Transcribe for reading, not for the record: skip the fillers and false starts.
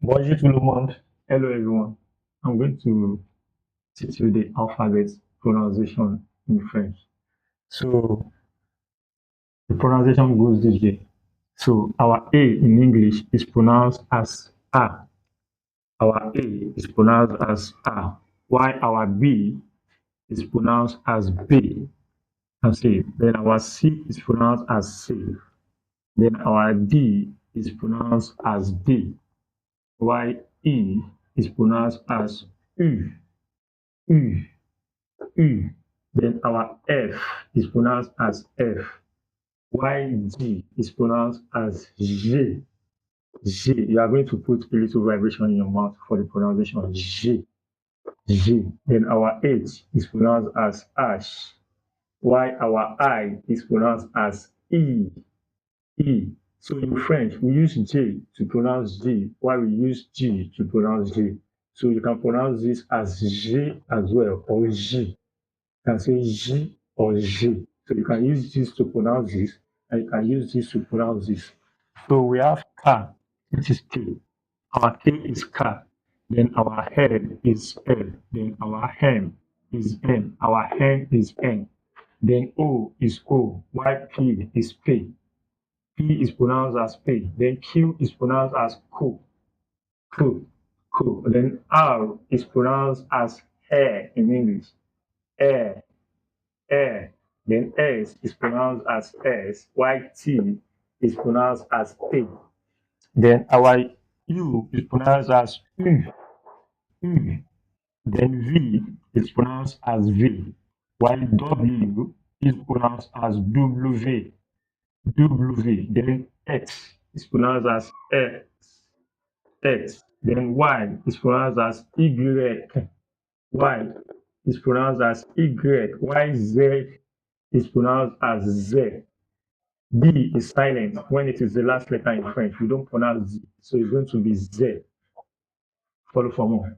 Bonjour tout le monde. Hello everyone. I'm going to teach you the alphabet pronunciation in French. So the pronunciation goes this way. So our A in English is pronounced as A. Our A is pronounced as A, while our B is pronounced as B. And C. Then our C is pronounced as C. Then our D is pronounced as D, while E is pronounced as U. U. U. Then our F is pronounced as F, while G is pronounced as G. G. You are going to put a little vibration in your mouth for the pronunciation G. G. Then our H is pronounced as H, while our I is pronounced as E. E. So in French, we use J to pronounce G, while we use G to pronounce G. So you can pronounce this as G as well, or G. You can say G or G. So you can use this to pronounce this, and you can use this to pronounce this. So we have K, which is K. Our K is K. Then our head is L. Then our hem is M. Our N is N. Then O is O, while P is P. P is pronounced as P. Then Q is pronounced as Q. Q. Q. Then R is pronounced as hair in English. Air. Air. Then S is pronounced as S, while T is pronounced as T. Then our U is pronounced as U. U. Then V is pronounced as V, while W is pronounced as W. W. Then X is pronounced as X. X. Then Y is pronounced as Y. Y is pronounced as Y. Y Z is pronounced as Z. D is silent when it is the last letter in French. We don't pronounce Z, so it's going to be Z. Follow for more.